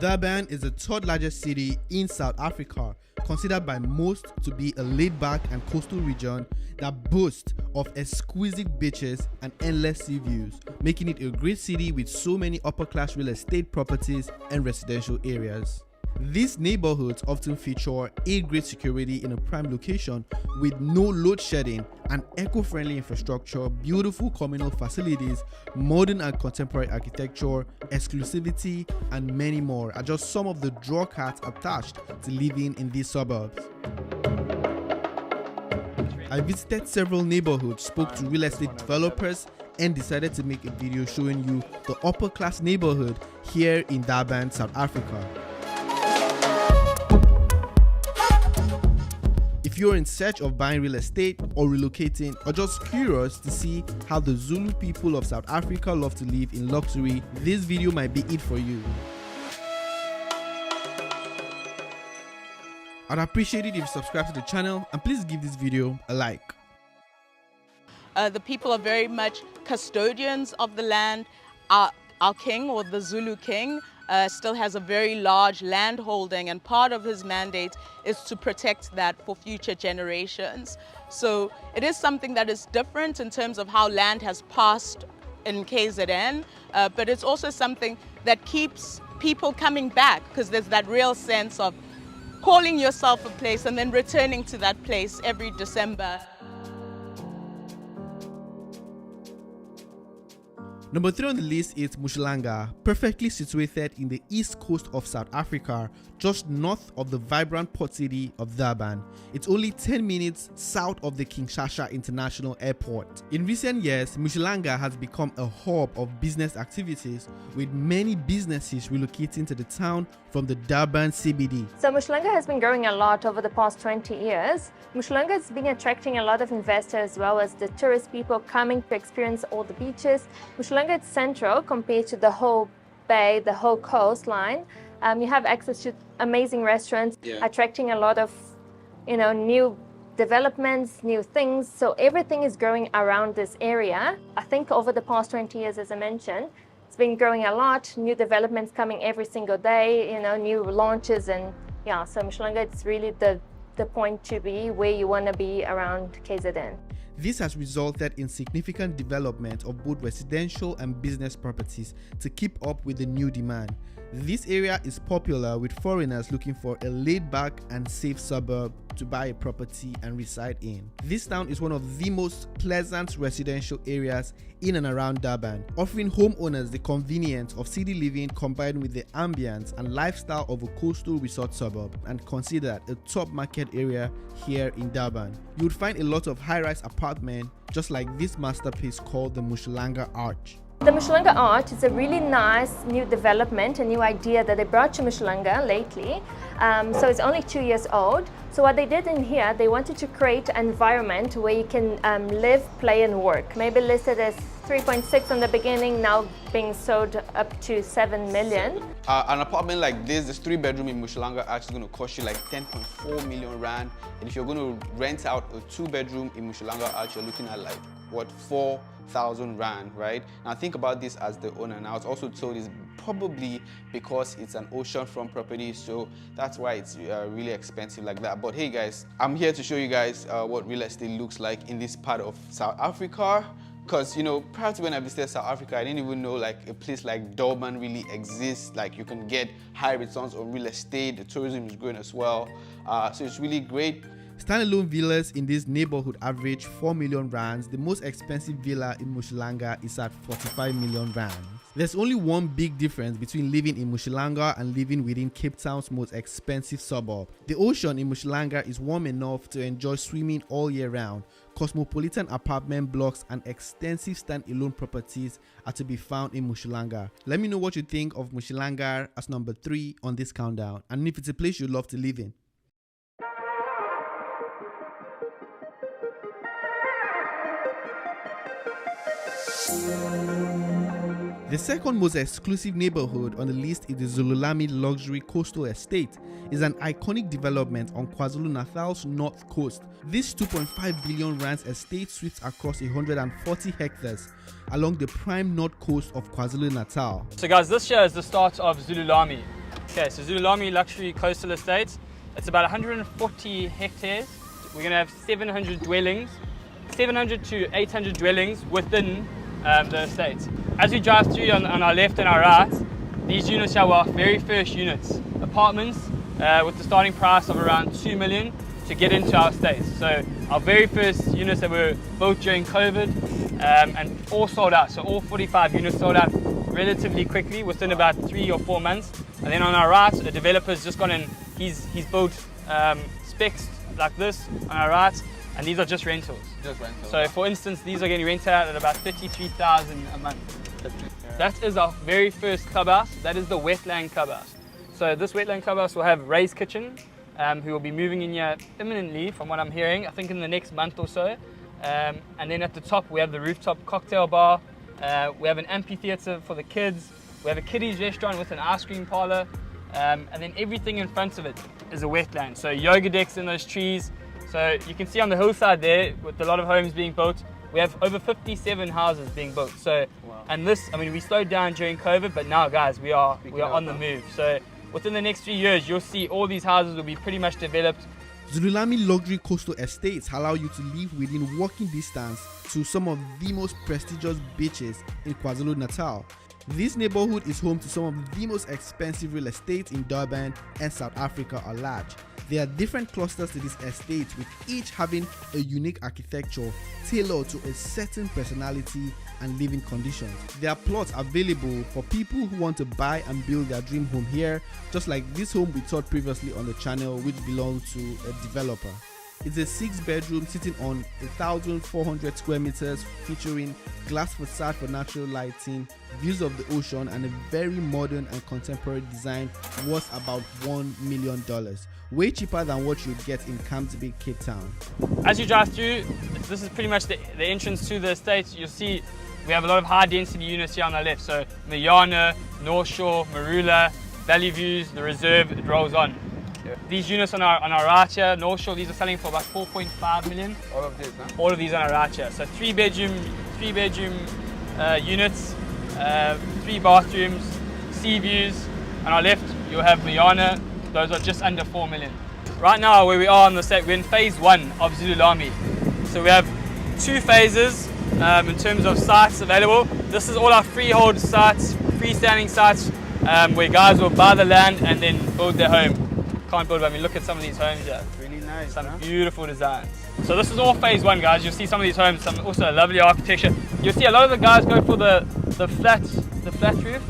Durban is the third largest city in South Africa, considered by most to be a laid-back and coastal region that boasts of exquisite beaches and endless sea views, making it a great city with so many upper-class real estate properties and residential areas. These neighborhoods often feature A-grade security in a prime location with no load shedding and eco-friendly infrastructure, beautiful communal facilities, modern and contemporary architecture, exclusivity, and many more are just some of the draw cards attached to living in these suburbs. I visited several neighborhoods, spoke to real estate developers, and decided to make a video showing you the upper class neighborhood here in Durban, South Africa. If you're in search of buying real estate or relocating, or just curious to see how the Zulu people of South Africa love to live in luxury, this video might be it for you. I'd appreciate it if you subscribe to the channel, and please give this video a like. The people are very much custodians of the land. Our king, or the Zulu king, still has a very large land holding, and part of his mandate is to protect that for future generations. So it is something that is different in terms of how land has passed in KZN, but it's also something that keeps people coming back, because there's that real sense of calling yourself a place and then returning to that place every December. Number 3 on the list is Mpumalanga, perfectly situated in the east coast of South Africa, just north of the vibrant port city of Durban. It's only 10 minutes south of the Kinshasa International Airport. In recent years, Mpumalanga has become a hub of business activities, with many businesses relocating to the town from the Durban CBD. So Mpumalanga has been growing a lot over the past 20 years. Mpumalanga has been attracting a lot of investors as well as the tourist people coming to experience all the beaches. Mpumalanga is central compared to the whole bay, the whole coastline. You have access to amazing restaurants, attracting a lot of, new developments, new things. So everything is growing around this area. I think over the past 20 years, as I mentioned, it's been growing a lot. New developments coming every single day, new launches, and so Mpumalanga, it's really the point to be where you want to be around KZN. This has resulted in significant development of both residential and business properties to keep up with the new demand. This area is popular with foreigners looking for a laid-back and safe suburb to buy a property and reside in. This town is one of the most pleasant residential areas in and around Durban, offering homeowners the convenience of city living combined with the ambience and lifestyle of a coastal resort suburb, and considered a top market area here in Durban. You would find a lot of high-rise apartments just like this masterpiece called the Mpumalanga Arch. The Mpumalanga Arch is a really nice new development, a new idea that they brought to Mpumalanga lately. So it's only 2 years old. So what they did in here, they wanted to create an environment where you can live, play and work. Maybe listed as 3.6 in the beginning, now being sold up to 7 million. An apartment like this 3-bedroom in Mpumalanga Arch is going to cost you like 10.4 million rand. And if you're going to rent out a 2-bedroom in Mpumalanga Arch, you're looking at like, what, 4,000 rand, right? Now think about this as the owner. Now it's also told is probably because it's an oceanfront property, so that's why it's really expensive like that. But hey guys, I'm here to show you guys what real estate looks like in this part of South Africa. Because, prior to when I visited South Africa, I didn't even know like a place like Durban really exists. Like you can get high returns on real estate, the tourism is growing as well. So it's really great. Standalone villas in this neighborhood average 4 million rands. The most expensive villa in Mpumalanga is at 45 million rands. There's only one big difference between living in Mpumalanga and living within Cape Town's most expensive suburb. The ocean in Mpumalanga is warm enough to enjoy swimming all year round. Cosmopolitan apartment blocks and extensive stand-alone properties are to be found in Mpumalanga. Let me know what you think of Mpumalanga as number 3 on this countdown, and if it's a place you'd love to live in. The second most exclusive neighborhood on the list is the Zululami Luxury Coastal Estate. It's an iconic development on KwaZulu-Natal's north coast. This 2.5 billion rands estate sweeps across 140 hectares along the prime north coast of KwaZulu-Natal. So guys, this year is the start of Zululami. Okay, so Zululami Luxury Coastal Estate. It's about 140 hectares. We're going to have 700 dwellings, 700 to 800 dwellings within the estate. As we drive through on our left and our right, these units are our very first units. Apartments with the starting price of around 2 million to get into our estate. So our very first units that were built during COVID and all sold out. So all 45 units sold out relatively quickly within about 3 or 4 months. And then on our right, a developer's just gone in, he's built specs like this on our right, and these are just rentals. Just rentals. So for instance, these are getting rented out at about 33,000 a month. Yeah. That is our very first clubhouse. That is the wetland clubhouse. So this wetland clubhouse will have Ray's Kitchen, who will be moving in here imminently from what I'm hearing, I think in the next month or so. And then at the top we have the rooftop cocktail bar, we have an amphitheatre for the kids, we have a kiddies restaurant with an ice cream parlour, and then everything in front of it is a wetland. So yoga decks in those trees. So you can see on the hillside there, with a lot of homes being built, we have over 57 houses being built. So, wow. And this, I mean, we slowed down during COVID, but now guys, we are on the move. So within the next 3 years, you'll see all these houses will be pretty much developed. Zululami luxury coastal estates allow you to live within walking distance to some of the most prestigious beaches in KwaZulu-Natal. This neighborhood is home to some of the most expensive real estate in Durban and South Africa at large. There are different clusters to this estate, with each having a unique architecture tailored to a certain personality and living conditions. There are plots available for people who want to buy and build their dream home here, just like this home we taught previously on the channel, which belonged to a developer. It's a 6-bedroom sitting on 1,400 square meters, featuring glass facade for natural lighting, views of the ocean, and a very modern and contemporary design worth about $1 million. Way cheaper than what you'd get in Kamsby, Cape Town. As you drive through, this is pretty much the entrance to the estate. You'll see we have a lot of high density units here on the left. So Mayana, North Shore, Marula, Valley Views, the Reserve, it rolls on. Yeah. These units on our right here, North Shore, these are selling for about 4.5 million. All of these, huh? All of these on our right here. So three bedroom units, 3 bathrooms, sea views. On our left, you'll have Mayana. Those are just under 4 million. Right now, where we are on the set, we're in phase 1 of Zululami. So we have 2 phases in terms of sites available. This is all our freehold sites, freestanding sites, where guys will buy the land and then build their home. Can't build, I mean, look at some of these homes here. Really nice. Some beautiful designs. So this is all phase 1, guys. You'll see some of these homes, some also lovely architecture. You'll see a lot of the guys go for the flat roof,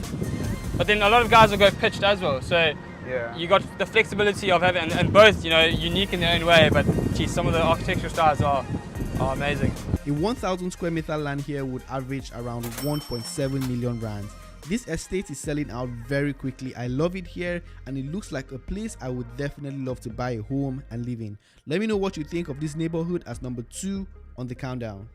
but then a lot of guys will go pitched as well. So yeah, you got the flexibility of having, and both, you know, unique in their own way, but geez, some of the architectural styles are amazing. A 1,000 square meter land here would average around 1.7 million rands. This estate is selling out very quickly. I love it here, and it looks like a place I would definitely love to buy a home and live in. Let me know what you think of this neighborhood as number 2 on the countdown.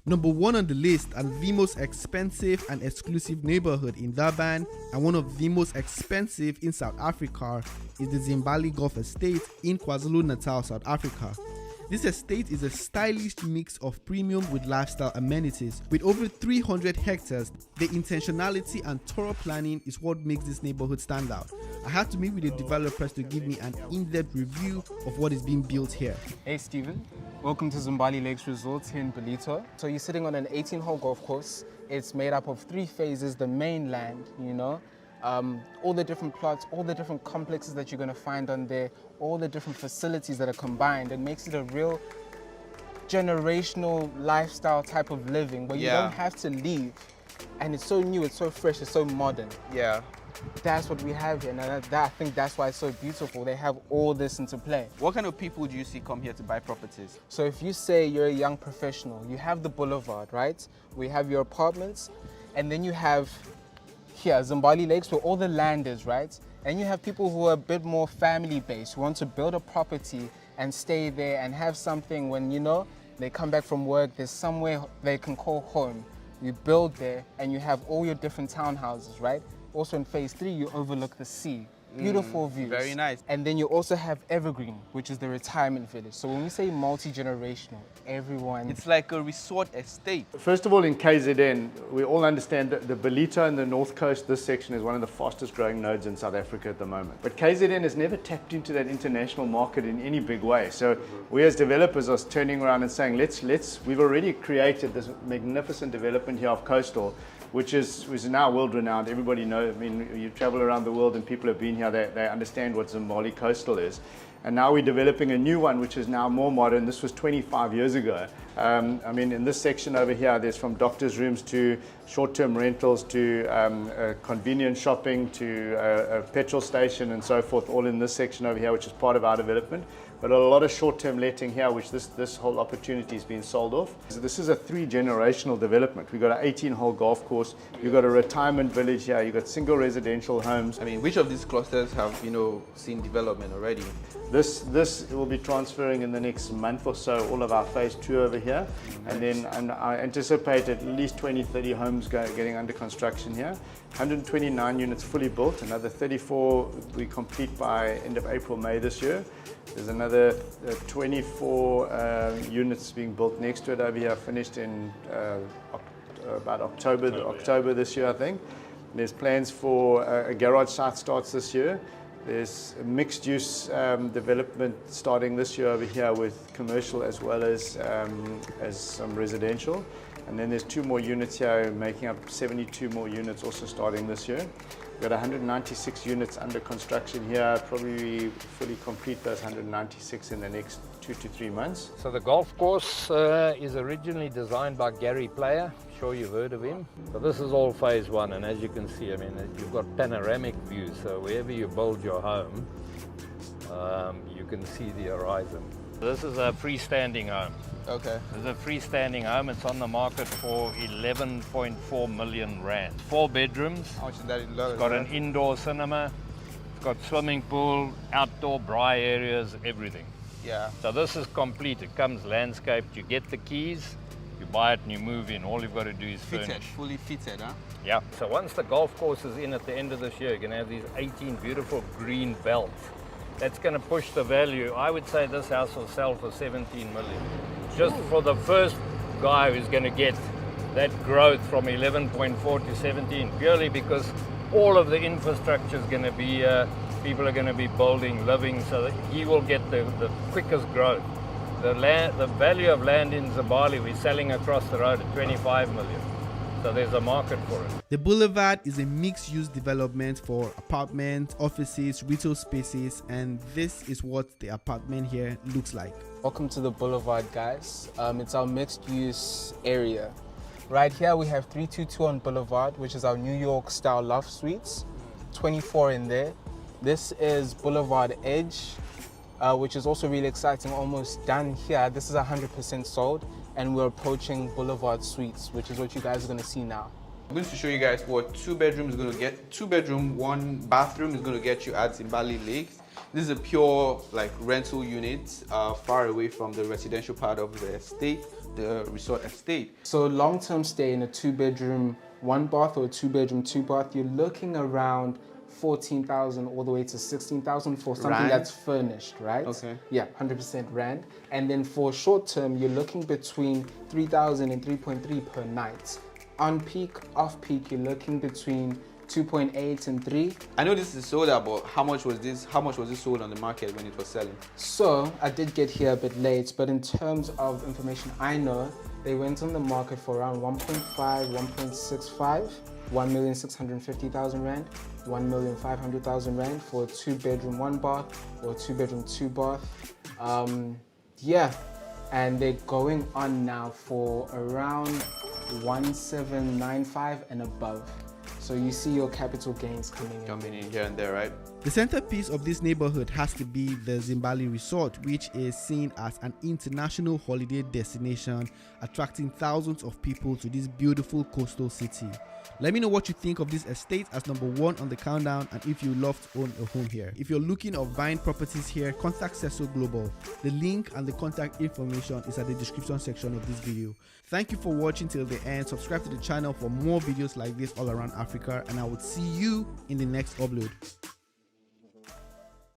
Number 1 on the list, and the most expensive and exclusive neighborhood in Durban, and one of the most expensive in South Africa, is the Zimbali Golf Estate in KwaZulu-Natal, South Africa. This estate is a stylish mix of premium with lifestyle amenities. With over 300 hectares, the intentionality and thorough planning is what makes this neighborhood stand out. I had to meet with the developers to give me an in-depth review of what is being built here. Hey Stephen, welcome to Zimbali Lakes Resort here in Belito. So you're sitting on an 18-hole golf course. It's made up of 3 phases, the mainland, you know, all the different plots, all the different complexes that you're going to find on there, all the different facilities that are combined. It makes it a real generational lifestyle type of living where you don't have to leave. And it's so new, it's so fresh, it's so modern. Yeah. That's what we have here, and I think that's why it's so beautiful. They have all this into play. What kind of people do you see come here to buy properties? So if you say you're a young professional, you have the boulevard, right? We have your apartments, and then you have here, Zimbali Lakes, where all the land is, right? And you have people who are a bit more family-based, who want to build a property and stay there and have something when, you know, they come back from work, there's somewhere they can call home. You build there, and you have all your different townhouses, right? also in phase 3, you overlook the sea. Beautiful views. Very nice. And then you also have Evergreen, which is the retirement village. So when we say multi-generational, everyone... It's like a resort estate. First of all, in KZN, we all understand that the Belito and the North Coast, this section is one of the fastest growing nodes in South Africa at the moment. But KZN has never tapped into that international market in any big way. So we as developers are turning around and saying, we've already created this magnificent development here of Coastal, which is now world-renowned. Everybody knows. I mean, you travel around the world and people have been here, they understand what Zimbali Coastal is. And now we're developing a new one, which is now more modern. This was 25 years ago. I mean, in this section over here, there's from doctor's rooms to short-term rentals to convenience shopping to a petrol station and so forth, all in this section over here, which is part of our development. But a lot of short-term letting here, which this whole opportunity has been sold off. So this is a 3-generational development. We've got an 18-hole golf course. You've got a retirement village here. You've got single residential homes. I mean, which of these clusters have, seen development already? This will be transferring in the next month or so, all of our phase 2 over here. And then I anticipate at least 20, 30 homes getting under construction here. 129 units fully built, another 34 we complete by end of April, May this year. There's another 24 units being built next to it over here, finished in about October this year, I think. There's plans for a garage site starts this year. There's a mixed-use development starting this year over here with commercial as well as some residential. And then there's 2 more units here, making up 72 more units also starting this year. We've got 196 units under construction here, probably fully complete those 196 in the next 2 to 3 months. So the golf course is originally designed by Gary Player. I'm sure you've heard of him. So this is all phase 1, and as you can see, I mean, you've got panoramic views. So wherever you build your home, you can see the horizon. This is a freestanding home. Okay. This is a freestanding home. It's on the market for 11.4 million rand. 4 bedrooms. How much is that in It's dollars? got an indoor cinema. It's got swimming pool, outdoor braai areas, everything. Yeah. So this is complete. It comes landscaped. You get the keys, you buy it and you move in. All you've got to do is Fitted, furnish. fully fitted, huh? Yeah. So once the golf course is in at the end of this year, you're going to have these 18 beautiful green belts. That's going to push the value. I would say this house will sell for 17 million. Just for the first guy who's going to get that growth from 11.4 to 17, purely because all of the infrastructure is going to be, people are going to be building, living, so that he will get the quickest growth. The value of land in Zimbali, we're selling across the road at 25 million. So there's a market for it. The Boulevard is a mixed-use development for apartments, offices, retail spaces, and this is what the apartment here looks like. Welcome to the Boulevard, guys. It's our mixed-use area. Right here we have 322 on Boulevard, which is our New York style loft suites. 24 in there. This is Boulevard Edge, which is also really exciting, almost done here. This is 100% sold, and we're approaching Boulevard Suites, which is what you guys are going to see now. I'm going to show you guys what 2 bedrooms is going to get. 2 bedroom, 1 bathroom is going to get you at Zimbali Lakes. This is a pure rental unit, far away from the residential part of the estate, the resort estate. So long-term stay in a 2-bedroom, 1 bath, or a 2-bedroom, 2 bath, you're looking around 14,000 all the way to 16,000 for something Rand? that's furnished, right? Okay. Yeah, 100% Rand. And then for short term, you're looking between 3,000 and 3.3 per night. On peak, off peak, you're looking between 2.8 and 3. I know this is sold out, but how much was this sold on the market when it was selling? So I did get here a bit late, but in terms of information I know, they went on the market for around 1.5, 1.65, 1,650,000 Rand, 1,500,000 Rand for a 2-bedroom, 1 bath or a 2-bedroom, 2 bath. Yeah, and they're going on now for around 1,795 and above. So you see your capital gains coming in. Coming in here and there, right? The centerpiece of this neighborhood has to be the Zimbali Resort, which is seen as an international holiday destination, attracting thousands of people to this beautiful coastal city. Let me know what you think of this estate as number 1 on the countdown, and if you love to own a home here. If you're looking of buying properties here, contact Seso Global. The link and the contact information is at the description section of this video. Thank you for watching till the end. Subscribe to the channel for more videos like this all around Africa, and I will see you in the next upload.